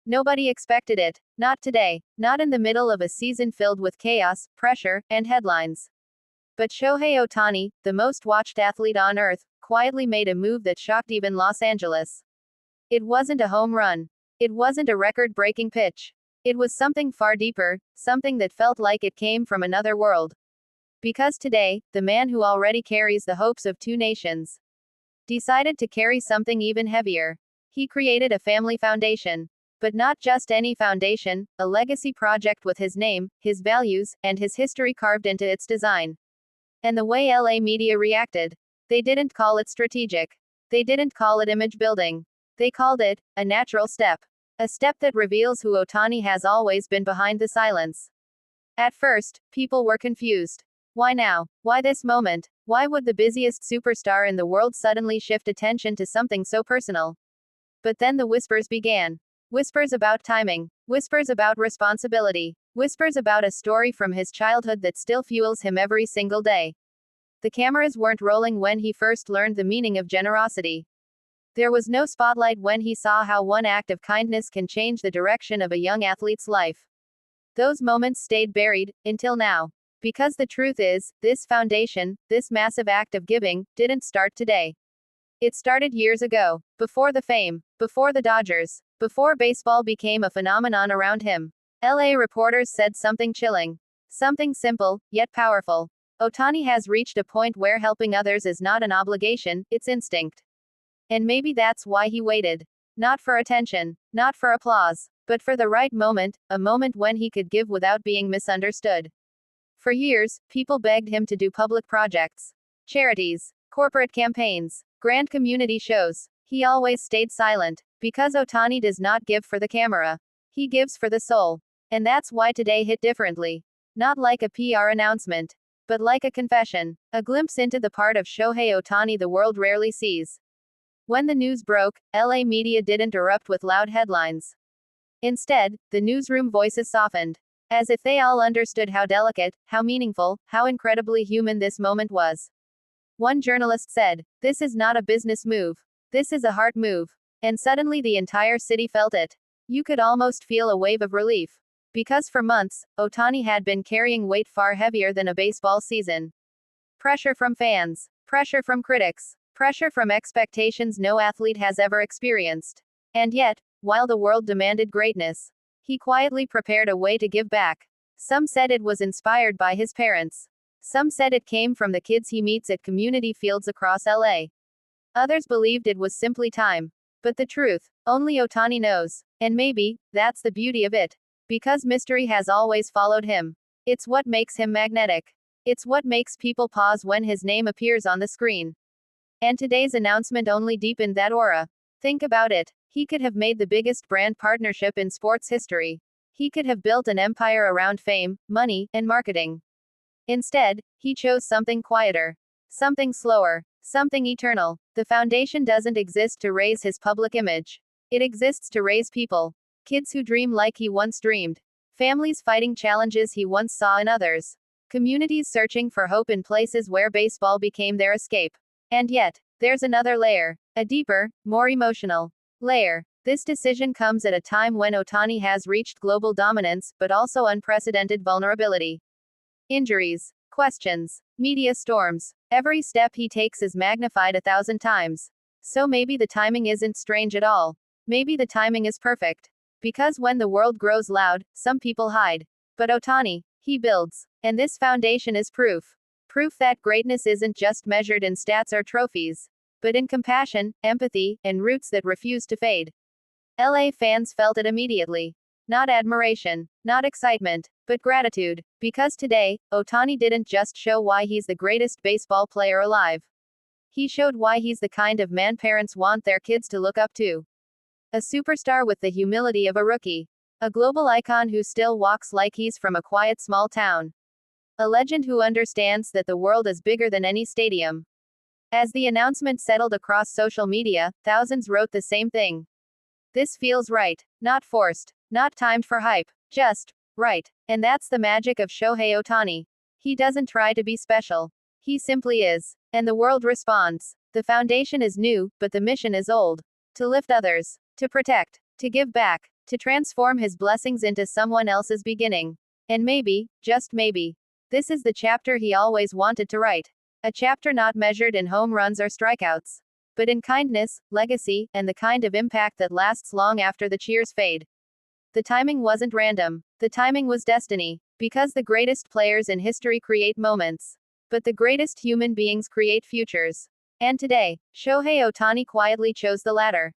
Nobody expected it. Not today. Not in the middle of a season filled with chaos, pressure, and headlines. But Shohei Ohtani, the most watched athlete on earth, quietly made a move that shocked even Los Angeles. It wasn't a home run. It wasn't a record-breaking pitch. It was something far deeper, something that felt like it came from another world. Because today, the man who already carries the hopes of two nations decided to carry something even heavier. He created a family foundation. But not just any foundation, a legacy project with his name, his values, and his history carved into its design. And the way LA media reacted. They didn't call it strategic. They didn't call it image building. They called it a natural step. A step that reveals who Ohtani has always been behind the silence. At first, people were confused. Why now? Why this moment? Why would the busiest superstar in the world suddenly shift attention to something so personal? But then the whispers began. Whispers about timing. Whispers about responsibility. Whispers about a story from his childhood that still fuels him every single day. The cameras weren't rolling when he first learned the meaning of generosity. There was no spotlight when he saw how one act of kindness can change the direction of a young athlete's life. Those moments stayed buried, until now. Because the truth is, this foundation, this massive act of giving, didn't start today. It started years ago, before the fame, before the Dodgers, before baseball became a phenomenon around him. LA reporters said something chilling. Something simple, yet powerful. Ohtani has reached a point where helping others is not an obligation, it's instinct. And maybe that's why he waited. Not for attention, not for applause, but for the right moment, a moment when he could give without being misunderstood. For years, people begged him to do public projects, charities, corporate campaigns, grand community shows. He always stayed silent, because Ohtani does not give for the camera. He gives for the soul. And that's why today hit differently. Not like a PR announcement, but like a confession, a glimpse into the part of Shohei Ohtani the world rarely sees. When the news broke, LA media didn't erupt with loud headlines. Instead, the newsroom voices softened. As if they all understood how delicate, how meaningful, how incredibly human this moment was. One journalist said, "This is not a business move. This is a heart move." And suddenly the entire city felt it. You could almost feel a wave of relief. Because for months, Ohtani had been carrying weight far heavier than a baseball season. Pressure from fans. Pressure from critics. Pressure from expectations no athlete has ever experienced. And yet, while the world demanded greatness, he quietly prepared a way to give back. Some said it was inspired by his parents. Some said it came from the kids he meets at community fields across LA. Others believed it was simply time. But the truth, only Ohtani knows. And maybe, that's the beauty of it. Because mystery has always followed him. It's what makes him magnetic. It's what makes people pause when his name appears on the screen. And today's announcement only deepened that aura. Think about it. He could have made the biggest brand partnership in sports history. He could have built an empire around fame, money, and marketing. Instead, he chose something quieter. Something slower. Something eternal. The foundation doesn't exist to raise his public image. It exists to raise people. Kids who dream like he once dreamed. Families fighting challenges he once saw in others. Communities searching for hope in places where baseball became their escape. And yet, there's another layer. A deeper, more emotional layer. This decision comes at a time when Ohtani has reached global dominance, but also unprecedented vulnerability. Injuries, questions, media storms. Every step he takes is magnified 1,000 times. So maybe the timing isn't strange at all. Maybe the timing is perfect. Because when the world grows loud, some people hide. But Ohtani, he builds. And this foundation is proof. Proof that greatness isn't just measured in stats or trophies, but in compassion, empathy, and roots that refuse to fade. LA fans felt it immediately. Not admiration, not excitement, but gratitude. Because today, Ohtani didn't just show why he's the greatest baseball player alive. He showed why he's the kind of man parents want their kids to look up to. A superstar with the humility of a rookie. A global icon who still walks like he's from a quiet small town. A legend who understands that the world is bigger than any stadium. As the announcement settled across social media, thousands wrote the same thing. This feels right. Not forced. Not timed for hype. Just right. And that's the magic of Shohei Ohtani. He doesn't try to be special. He simply is. And the world responds. The foundation is new, but the mission is old. To lift others. To protect. To give back. To transform his blessings into someone else's beginning. And maybe, just maybe, this is the chapter he always wanted to write. A chapter not measured in home runs or strikeouts, but in kindness, legacy, and the kind of impact that lasts long after the cheers fade. The timing wasn't random. The timing was destiny. Because the greatest players in history create moments. But the greatest human beings create futures. And today, Shohei Ohtani quietly chose the latter.